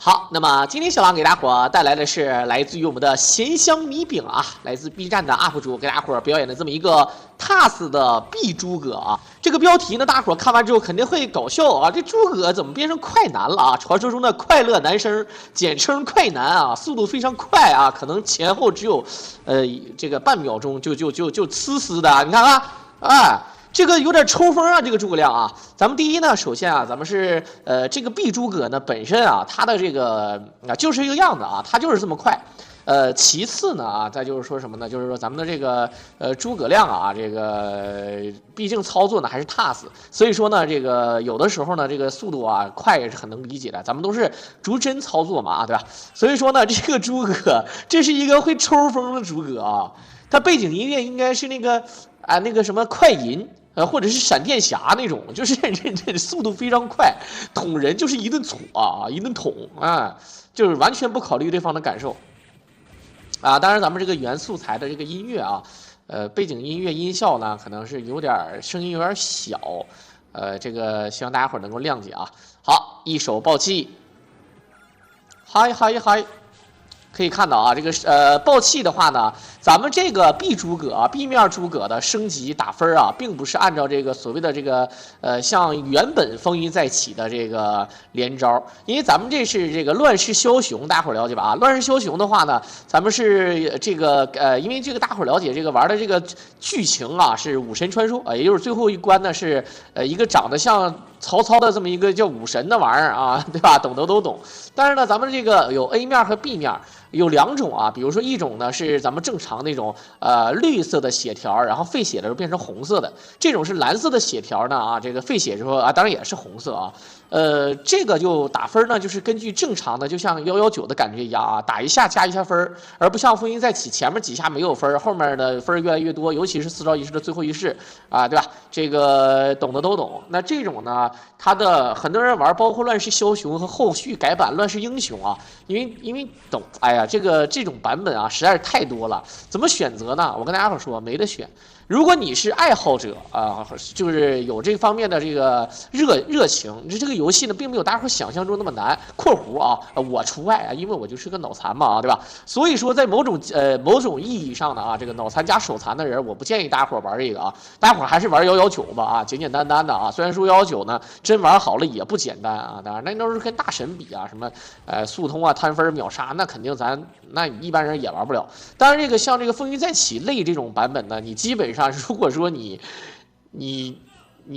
好，那么今天小狼给大伙带来的是来自于我们的咸香米饼啊，来自 B 站的 UP 主给大伙表演的这么一个 TAS 的 B 诸葛啊。这个标题呢，大伙看完之后肯定会搞笑啊，这诸葛怎么变成快男了啊？传说中的快乐男生，简称快男啊，速度非常快啊，可能前后只有这个半秒钟就呲丝的，你看看，哎。这个有点抽风啊，这个诸葛亮啊，咱们第一呢，首先啊，咱们是这个 B 诸葛呢本身啊，他的这个就是一个样子啊，他就是这么快。其次呢啊，再就是说什么呢？就是说咱们的这个诸葛亮啊，这个毕竟操作呢还是 TAS， 所以说呢，这个有的时候呢，这个速度啊快也是很能理解的。咱们都是逐帧操作嘛啊，对吧？所以说呢，这个诸葛这是一个会抽风的诸葛啊，他背景音乐应该是那个那个什么快银。或者是闪电侠那种，就是这速度非常快，捅人就是一顿杵啊，一顿捅啊，就是完全不考虑对方的感受啊。当然，咱们这个原素材的这个音乐啊，背景音乐音效呢，可能是有点声音有点小，这个希望大家伙能够谅解啊。好，一手爆气，嗨嗨嗨！可以看到啊，这个爆气的话呢，咱们这个 B 诸葛啊 ，B 面诸葛的升级打分啊，并不是按照这个所谓的这个像原本风云再起的这个连招，因为咱们这是这个乱世枭雄，大伙了解吧？啊，乱世枭雄的话呢，咱们是这个因为这个大伙了解这个玩的这个剧情啊，是武神传说啊，也就是最后一关呢是一个长得像曹操的这么一个叫武神的玩意儿啊，对吧？懂得都懂。但是呢，咱们这个有 A 面和 B 面。有两种啊，比如说一种呢是咱们正常那种绿色的血条，然后废血的时候变成红色的，这种是蓝色的血条呢啊，这个废血之后啊，当然也是红色啊。这个就打分呢，就是根据正常的，就像119的感觉一样啊，打一下加一下分，而不像风云再起前面几下没有分，后面的分越来越多，尤其是4招仪式的最后一式啊，对吧？这个懂的都懂。那这种呢，它的很多人玩，包括乱世枭雄和后续改版乱世英雄啊，因为懂，哎呀，这种版本啊实在是太多了，怎么选择呢？我跟大家伙说，没得选。如果你是爱好者啊，就是有这方面的这个热情，这个游戏呢并没有大家伙想象中那么难。（括弧啊，我除外啊，因为我就是个脑残嘛啊，对吧？所以说在某种意义上的啊，这个脑残加手残的人，我不建议大家伙玩这个啊，大家伙还是玩119吧啊，简简单单的啊。虽然说119呢真玩好了也不简单啊，当然那都是跟大神比啊，什么速通啊、摊分秒杀，那肯定咱那一般人也玩不了。当然这个像这个风云再起类这种版本呢，你基本上如果说你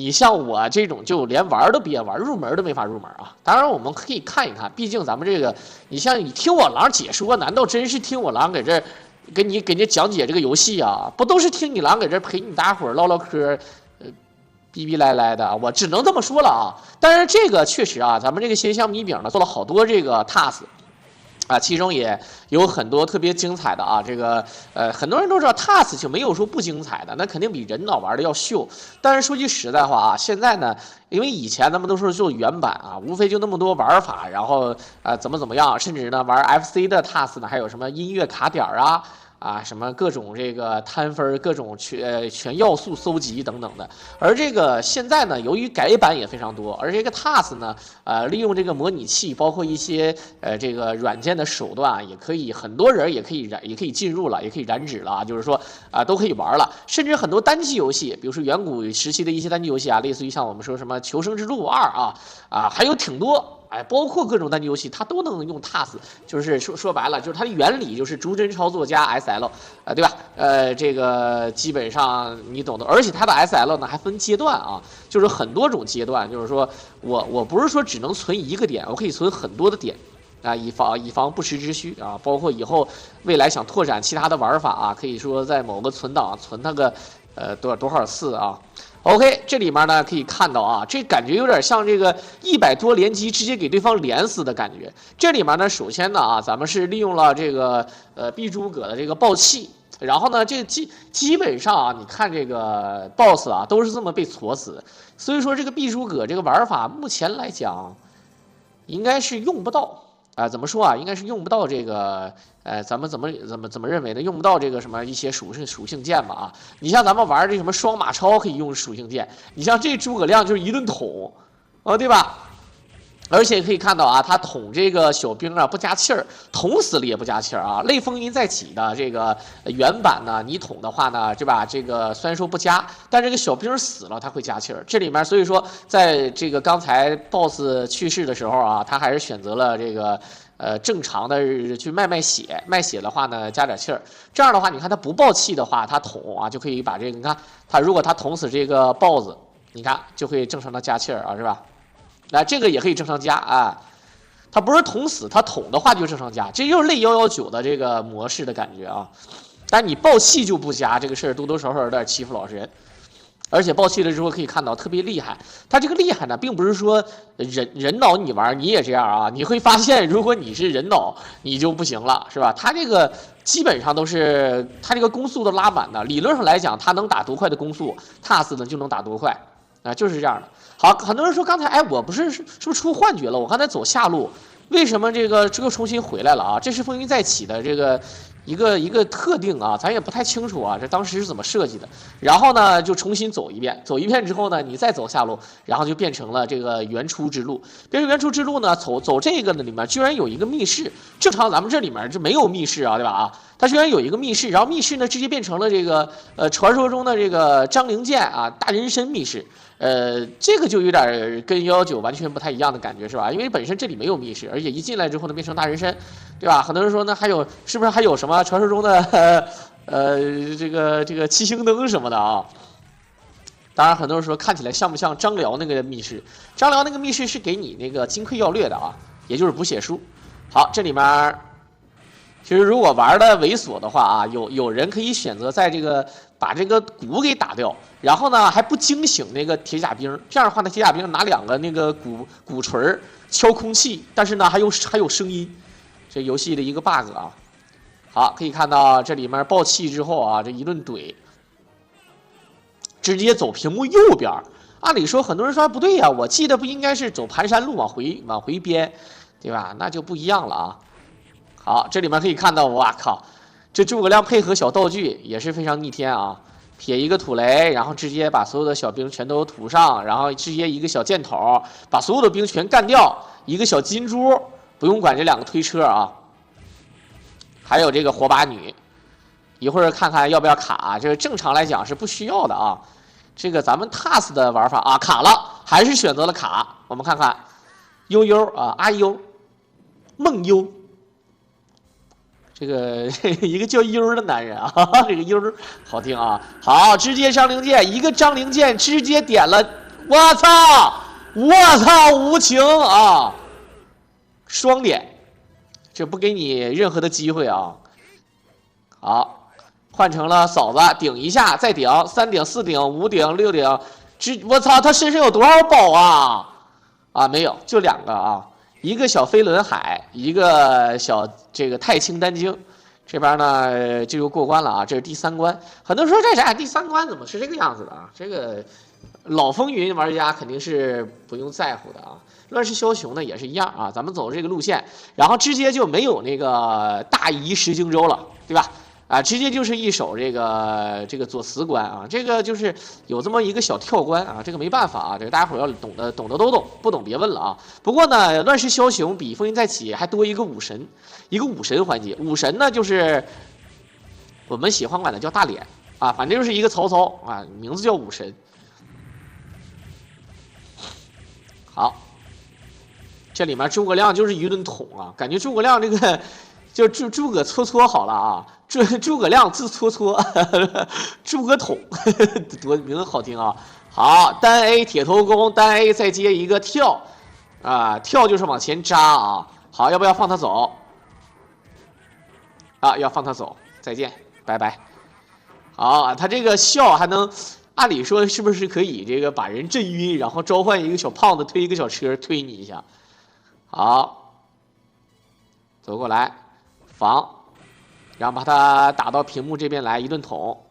像我这种就连玩都别玩，入门都没法入门啊。当然我们可以看一看，毕竟咱们这个，你像你听我狼解说，难道真是听我狼给这给你讲解这个游戏啊？不都是听你狼给这陪你大家伙唠唠嗑，逼逼赖赖的？我只能这么说了啊。但是这个确实啊，咱们这个咸香米饼呢做了好多这个 TAS。啊，其中也有很多特别精彩的啊，这个很多人都知道 TAS 就没有说不精彩的，那肯定比人脑玩的要秀。但是说句实在话啊，现在呢，因为以前咱们都说就原版啊，无非就那么多玩法，然后怎么样，甚至呢玩 FC 的 TAS 呢，还有什么音乐卡点啊，什么各种这个摊分，各种全要素搜集等等的。而这个现在呢，由于改版也非常多，而这个 TAS 呢，利用这个模拟器，包括一些这个软件的手段，也可以很多人也可以进入了，也可以染指了，就是说都可以玩了。甚至很多单机游戏，比如说远古时期的一些单机游戏啊，类似于像我们说什么《求生之路2》还有挺多。包括各种单机游戏，它都能用 TAS， 就是说白了，就是它的原理就是逐帧操作加 SL，对吧？这个基本上你懂的。而且它的 SL 呢还分阶段啊，就是很多种阶段，就是说我不是说只能存一个点，我可以存很多的点啊，以防不时之需啊。包括以后未来想拓展其他的玩法啊，可以说在某个存档存那个多少次啊。OK， 这里面呢可以看到啊，这感觉有点像这个100多连击直接给对方连死的感觉。这里面呢，首先呢啊，咱们是利用了这个B 诸葛的这个爆气，然后呢，这个基本上啊，你看这个 BOSS 啊都是这么被戳死的，所以说这个 B 诸葛这个玩法目前来讲，应该是用不到。怎么说啊？应该是用不到这个，咱们怎么认为呢？用不到这个什么一些属性键吧啊！你像咱们玩这什么双马超可以用属性键，你像这诸葛亮就是一顿捅，对吧？而且可以看到啊，他捅这个小兵啊不加气儿，捅死了也不加气儿啊。类风云再起的这个原版呢，你捅的话呢，对吧？这个虽然说不加，但这个小兵死了他会加气儿。这里面所以说，在这个刚才 BOSS 去世的时候啊，他还是选择了这个正常的去卖血，卖血的话呢加点气儿。这样的话，你看他不爆气的话，他捅啊就可以把这个，你看他如果他捅死这个豹子，你看就会正常的加气儿啊，是吧？那这个也可以正常加啊，它不是捅死，它捅的话就正常加，这就是类119的这个模式的感觉啊。但你爆气就不加，这个事儿多多少少有点欺负老实人。而且爆气了之后可以看到特别厉害，它这个厉害呢，并不是说人脑你玩你也这样啊，你会发现如果你是人脑你就不行了，是吧？它这个基本上都是它这个攻速都拉满的，理论上来讲，它能打多快的攻速，TAS 呢就能打多快啊，就是这样的。好，很多人说刚才哎，我不是是不是出幻觉了？我刚才走下路，为什么这个又重新回来了啊？这是风云再起的这个一个特定啊，咱也不太清楚啊，这当时是怎么设计的？然后呢，就重新走一遍，走一遍之后呢，你再走下路，然后就变成了这个原初之路。变成原初之路呢，走这个呢里面居然有一个密室，正常咱们这里面就没有密室啊，对吧啊？它居然有一个密室，然后密室呢直接变成了这个传说中的这个张灵剑啊大人参密室。这个就有点跟119完全不太一样的感觉，是吧？因为本身这里没有密室，而且一进来之后呢，变成大人参，对吧？很多人说呢，还有是不是还有什么传说中的这个七星灯什么的啊？当然，很多人说看起来像不像张辽那个密室？张辽那个密室是给你那个金匮要略的啊，也就是补血书。好，这里面其实如果玩的猥琐的话啊，有人可以选择在这个把这个鼓给打掉，然后呢还不惊醒那个铁甲兵，这样的话呢，铁甲兵拿2个那个鼓槌敲空气，但是呢还有声音，这游戏的一个 bug 啊。好，可以看到这里面爆气之后啊，这一顿怼，直接走屏幕右边。按理说很多人说不对呀，我记得不应该是走盘山路往回编，对吧？那就不一样了啊。好，这里面可以看到，哇靠，这诸葛亮配合小道具也是非常逆天啊！撇一个土雷，然后直接把所有的小兵全都涂上，然后直接一个小箭头把所有的兵全干掉，一个小金珠，不用管这2个推车啊。还有这个火把女，一会儿看看要不要卡，这个正常来讲是不需要的啊。这个咱们 TAS 的玩法啊，卡了，还是选择了卡。我们看看，悠悠啊，阿优，梦优。这个一个叫优的男人啊，这个优好听啊。好，直接张灵剑，一个张灵剑直接点了，我操，无情啊，双点，这不给你任何的机会啊。好，换成了嫂子，顶一下，再顶，3顶、4顶、5顶、6顶，我操，他身上有多少宝啊？啊，没有，就2个啊。一个小飞轮海，一个小这个太清丹经，这边呢就过关了啊，这是第3关。很多人说这啥第3关怎么是这个样子的啊？这个老风云玩家肯定是不用在乎的啊。乱世枭雄呢也是一样啊，咱们走这个路线，然后直接就没有那个大夷石荆州了，对吧？啊，直接就是一手这个左慈关啊，这个就是有这么一个小跳关啊，这个没办法啊，这个大家伙要懂的都懂，不懂别问了啊。不过呢，乱世枭雄比风云再起还多一个武神环节，武神呢就是我们喜欢管它叫大脸啊，反正就是一个曹操啊，名字叫武神。好，这里面诸葛亮就是一顿捅啊，感觉诸葛亮这个就诸葛搓好了啊。诸葛亮自搓，诸葛捅，多名字好听啊！好，单 A 铁头功，单 A 再接一个跳，啊，跳就是往前扎啊！好，要不要放他走？啊，要放他走，再见，拜拜。好，他这个笑还能，按理说是不是可以这个把人震晕，然后召唤一个小胖子推一个小车推你一下？好，走过来，防。然后把他打到屏幕这边来，一顿捅。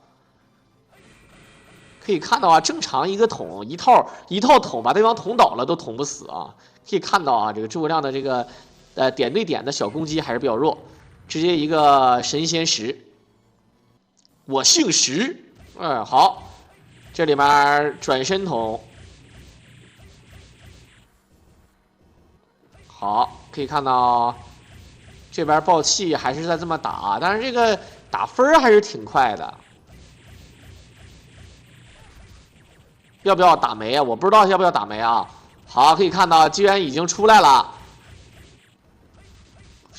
可以看到啊，正常一个捅一套捅，把对方捅倒了都捅不死啊。可以看到啊，这个诸葛亮的这个点对点的小攻击还是比较弱，直接一个神仙石。我姓石，好，这里面转身捅。好，可以看到这边爆气还是在这么打，但是这个打分还是挺快的。要不要打没啊？我不知道要不要打没啊。好，可以看到既然已经出来了。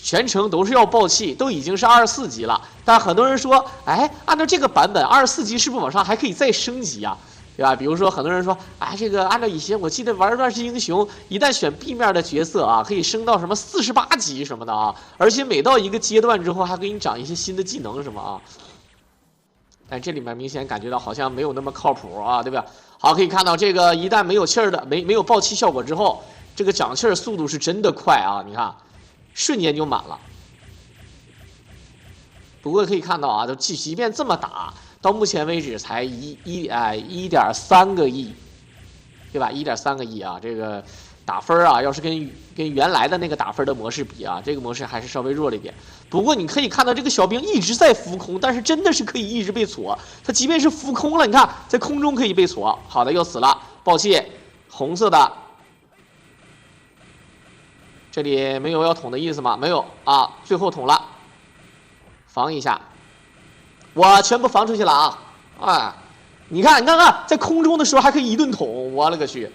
全程都是要爆气，都已经是24级了。但很多人说，哎，按照这个版本，24级是不是往上还可以再升级啊？对吧？比如说，很多人说，哎，这个按照以前我记得玩乱世英雄，一旦选 B 面的角色啊，可以升到什么48级什么的啊，而且每到一个阶段之后，还给你长一些新的技能什么啊。但这里面明显感觉到好像没有那么靠谱啊，对吧？好，可以看到这个一旦没有气儿的，没有爆气效果之后，这个长气儿速度是真的快啊！你看。 瞬间就满了。不过可以看到啊，即便这么打，到目前为止才1.3个亿，对吧？1.3个亿啊，这个打分啊，要是跟原来的那个打分的模式比啊，这个模式还是稍微弱了一点。不过你可以看到这个小兵一直在浮空，但是真的是可以一直被锁。他即便是浮空了，你看在空中可以被锁。好的，又死了，爆气，红色的。 这里没有要捅的意思吗？没有啊，最后捅了，防一下，我全部防出去了啊！哎，你看，在空中的时候还可以一顿捅，我勒个去！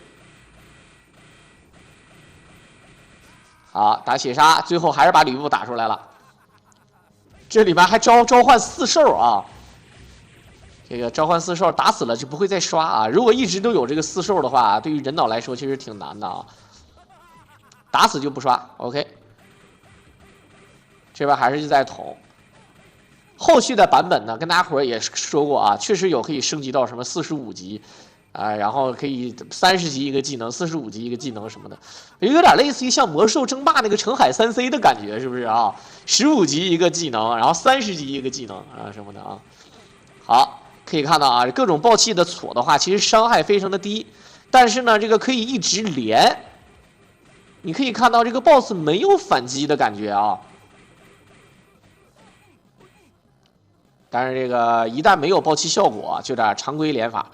好，打血杀，最后还是把吕布打出来了。这里边还召唤4兽啊，这个召唤4兽打死了就不会再刷啊。如果一直都有这个4兽的话，对于人脑来说其实挺难的啊。 打死就不刷 ，OK。这边还是在捅。后续的版本呢，跟大家伙也说过啊，确实有可以升级到什么45级，然后可以30级一个技能，45级一个技能什么的，有点类似于像魔兽争霸那个澄海3C 的感觉，是不是啊？15级一个技能，然后30级一个技能啊什么的啊。好，可以看到啊，各种爆气的锁的话，其实伤害非常的低，但是呢，这个可以一直连。 你可以看到这个 BOSS 没有反击的感觉啊，但是这个一旦没有爆气效果，就点常规连法。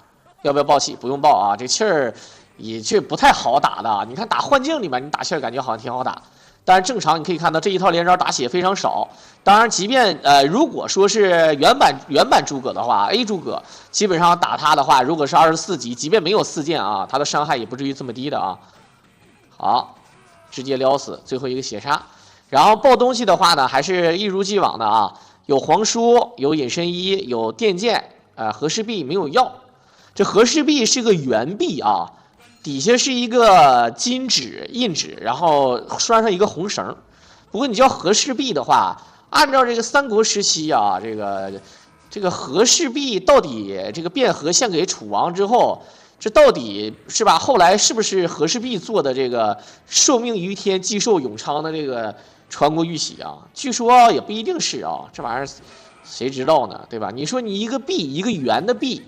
要不要爆气？不用爆啊，这气儿也这不太好打的。你看打幻境里面，你打气儿感觉好像挺好打，但是正常你可以看到这一套连招打血非常少。当然，即便如果说是原版诸葛的话 ，A 诸葛基本上打他的话，如果是24级，即便没有4件啊，他的伤害也不至于这么低的啊。好。 直接撩死，最后一个血杀，然后爆东西的话呢，还是一如既往的啊，有皇书，有隐身衣，有电剑，和氏璧没有药。这和氏璧是个圆币啊，底下是一个金纸印纸，然后拴上一个红绳。不过你叫和氏璧的话，按照这个三国时期啊，这个和氏璧到底这个卞和献给楚王之后。 这到底是吧？后来是不是和氏璧做的这个受命于天，既寿永昌的这个传国玉玺啊？据说也不一定是啊，这玩意儿谁知道呢？对吧？你说你一个璧，一个圆的璧，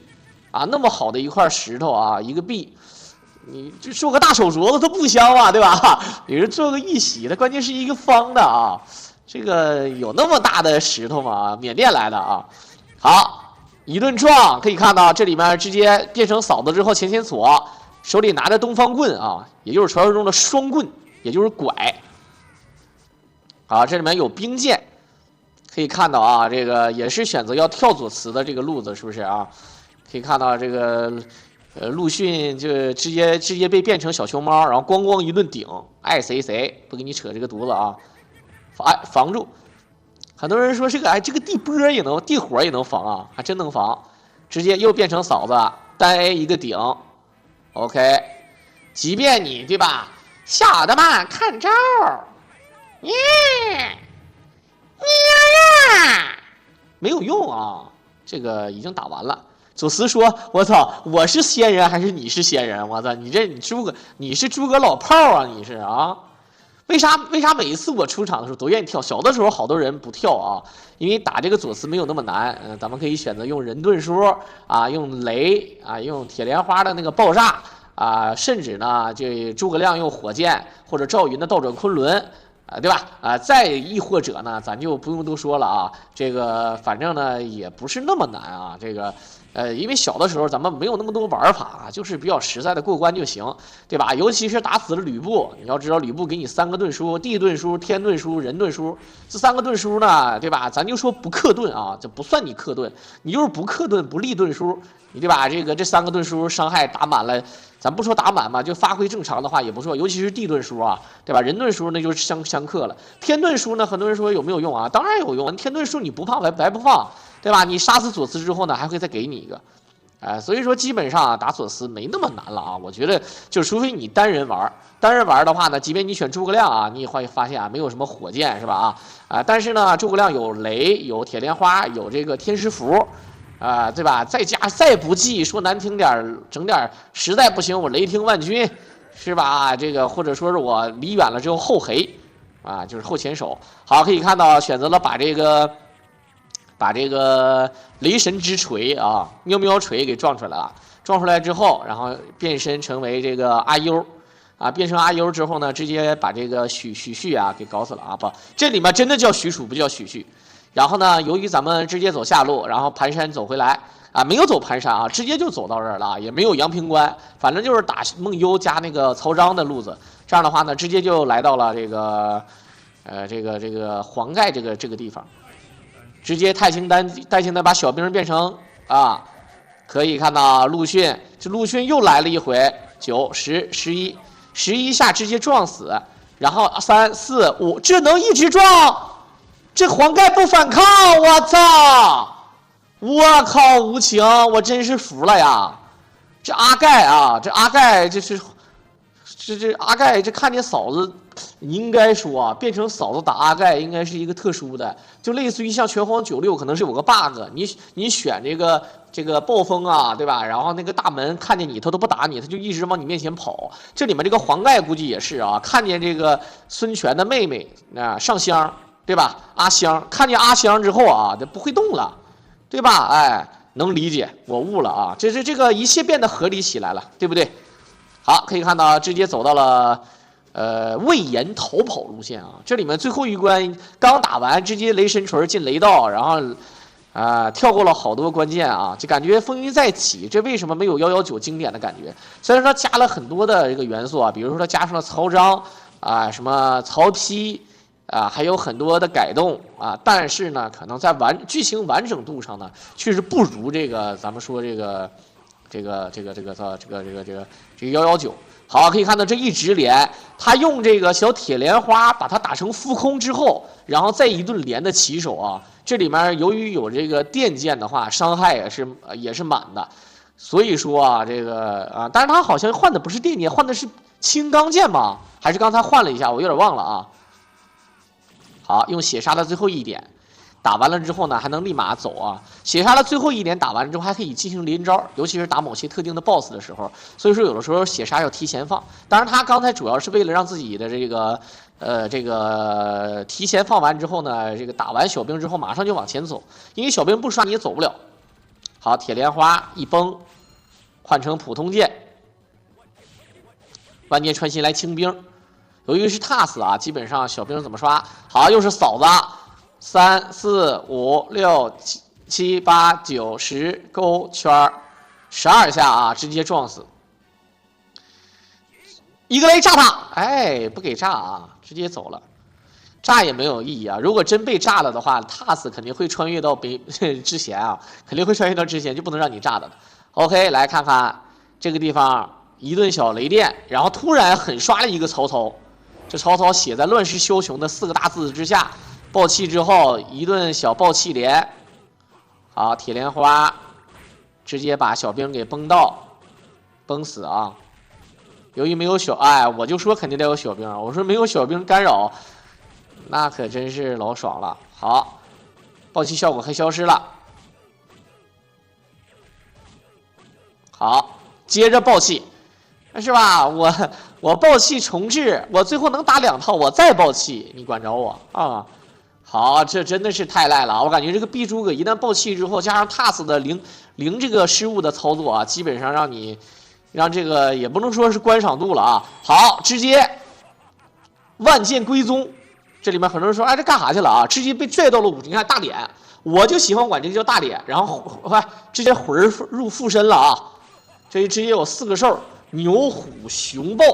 啊，那么好的一块石头啊，一个璧，你就做个大手镯子它不香啊，对吧？你是做个玉玺，它关键是一个方的啊，这个有那么大的石头吗？缅甸来的啊，好。 一顿撞，可以看到这里面直接变成嫂子之后，前锁，手里拿着东方棍啊，也就是传说中的双棍，也就是拐。好，这里面有兵剑，可以看到啊，这个也是选择要跳左慈的这个路子，是不是啊？可以看到这个陆逊就直接被变成小熊猫，然后咣咣一顿顶，爱谁不给你扯这个犊子啊，防住。 很多人说这个这个地波也能，地火也能防啊，还真能防，直接又变成嫂子，单 A 一个顶 ，OK， 即便你对吧，小的嘛看招，耶，没有用啊，这个已经打完了。祖慈说：“我操，我是仙人还是你是仙人？我操，你是诸葛老炮啊，你是啊？”为啥每一次我出场的时候都愿意跳？小的时候好多人不跳啊，因为打这个左慈没有那么难。咱们可以选择用人盾书啊，用雷啊，用铁莲花的那个爆炸啊，甚至呢，这诸葛亮用火箭或者赵云的倒转昆仑啊，对吧？啊，再亦或者呢，咱就不用多说了啊。这个反正呢也不是那么难啊。这个因为小的时候咱们没有那么多玩法，就是比较实在的过关就行，对吧？尤其是打死了吕布，你要知道吕布给你3个盾书：地盾书、天盾书、人盾书。这3个盾书呢，对吧？咱就说不克盾啊，这不算你克盾，你就是不克盾不立盾书，你对吧？这3个盾书伤害打满了，咱不说打满嘛，就发挥正常的话也不错，尤其是地盾书啊，对吧？人盾书那就是相克了。天盾书呢，很多人说有没有用啊？当然有用，天盾书你不放白不放。对吧？你杀死佐斯之后呢，还会再给你一个，所以说基本上打佐斯没那么难了啊。我觉得就除非你单人玩的话呢，即便你选诸葛亮啊，你也会发现啊，没有什么火箭是吧？但是呢，诸葛亮有雷，有铁莲花，有这个天师符，对吧？再不济，说难听点，整点实在不行，我雷霆万钧，是吧？这个或者说是我离远了之后后黑，就是后前手。好，可以看到选择了把这个雷神之锤啊，喵喵锤给撞出来了。撞出来之后，然后变身成为这个阿优，变成阿优之后呢，直接把这个许旭啊给搞死了啊！不，这里面真的叫许褚，不叫许旭。然后呢，由于咱们直接走下路，然后盘山走回来没有走盘山啊，直接就走到这儿了，也没有阳平关，反正就是打孟优加那个曹彰的路子。这样的话呢，直接就来到了这个黄盖这个地方。直接带星单把小兵变成可以看到陆逊，这陆逊又来了一回，9、10、11下直接撞死，然后3、4、5，这能一直撞？这黄盖不反抗，我操！我靠，无情，我真是服了呀！这阿盖这阿盖这阿盖这看见嫂子。应该说变成嫂子打阿盖应该是一个特殊的，就类似于像拳皇96可能是有个 bug， 你选这个暴风对吧？然后那个大门看见你，他都不打你，他就一直往你面前跑。这里面这个黄盖估计也是看见这个孙权的妹妹上香，对吧？阿香看见阿香之后这不会动了，对吧？能理解，我悟了这个一切变得合理起来了，对不对？好，可以看到直接走到了。魏延逃跑路线这里面最后一关刚打完，直接雷神锤进雷道，然后跳过了好多关键就感觉风云再起。这为什么没有119经典的感觉？虽然说加了很多的这个元素比如说它加上了曹彰什么曹丕还有很多的改动但是呢，可能在剧情完整度上呢，确实不如这个咱们说这个119。好，可以看到这一直连，他用这个小铁莲花把它打成浮空之后，然后再一顿连的起手这里面由于有这个电剑的话，伤害也是满的，所以说这个但是他好像换的不是电剑，换的是青钢剑吧？还是刚才换了一下，我有点忘了好，用血杀的最后一点。打完了之后呢，还能立马走血杀了最后一点打完之后，还可以进行连招，尤其是打某些特定的 BOSS 的时候。所以说，有的时候血杀要提前放。当然，他刚才主要是为了让自己的这个提前放完之后呢，这个打完小兵之后马上就往前走，因为小兵不刷你也走不了。好，铁莲花一崩，换成普通剑，万箭穿心来清兵。由于是 TAS 基本上小兵怎么刷？好，又是嫂子。3、4、5、6、7、8、9、10勾圈12下直接撞死，一个雷炸他，不给炸直接走了，炸也没有意义如果真被炸了的话 ，TAS 肯定会穿越到之前肯定会穿越到之前，就不能让你炸的了。OK， 来看看这个地方一顿小雷电，然后突然狠刷了一个曹操，这曹操写在乱世枭雄的4个大字之下。爆气之后一顿小爆气连，好，铁莲花直接把小兵给崩死由于没有我就说肯定得有小兵我说没有小兵干扰，那可真是老爽了。好，爆气效果还消失了。好，接着爆气，是吧？我爆气重置，我最后能打2套，我再爆气，你管着我好，这真的是太赖了我感觉这个碧诸葛一旦爆气之后，加上 TAS 的零这个失误的操作基本上让这个也不能说是观赏度了好，直接万剑归宗，这里面很多人说，哎，这干啥去了啊？直接被拽到了5神。你看大脸，我就喜欢管这个叫大脸，然后直接魂入附身了啊！这直接有4个兽：牛、虎、熊、豹。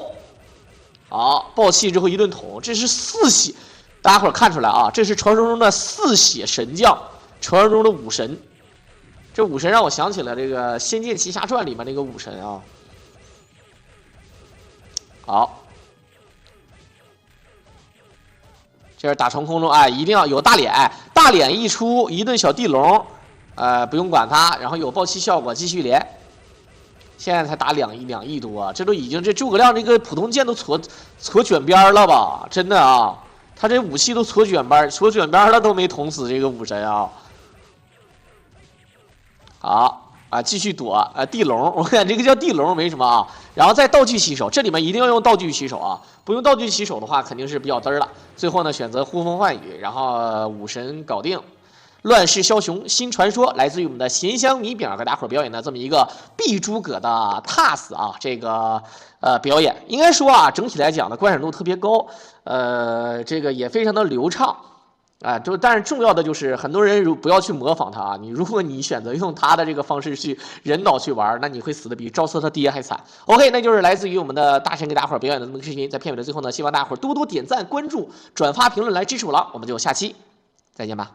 好，爆气之后一顿捅，这是4血，大家伙看出来啊？这是传说中的4血神将，传说中的武神。这武神让我想起了这个《仙剑奇侠传》里面那个武神啊。好。这是打从空中，哎，一定要有大脸，大脸一出，一顿小地龙，不用管它，然后有爆气效果，继续连。现在才打2亿多，这都已经这诸葛亮这个普通剑都搓卷边了吧？真的啊，他这武器都搓卷边了，都没捅死这个武神啊。好。继续躲地龙，我看这个叫地龙没什么啊，然后再道具洗手，这里面一定要用道具洗手啊，不用道具洗手的话肯定是比较嘚儿了。最后呢，选择呼风唤雨，然后武神搞定，乱世枭雄新传说来自于我们的咸香米饼给大伙表演的这么一个碧诸葛的 TAS 啊，这个表演应该说啊，整体来讲呢观赏度特别高，这个也非常的流畅。但是重要的就是很多人不要去模仿他啊！如果你选择用他的这个方式去人脑去玩，那你会死的比赵四他爹还惨。OK， 那就是来自于我们的大神给大伙儿表演的这么个视频，在片尾的最后呢，希望大伙儿多多点赞、关注、转发、评论来支持我了。我们就下期再见吧。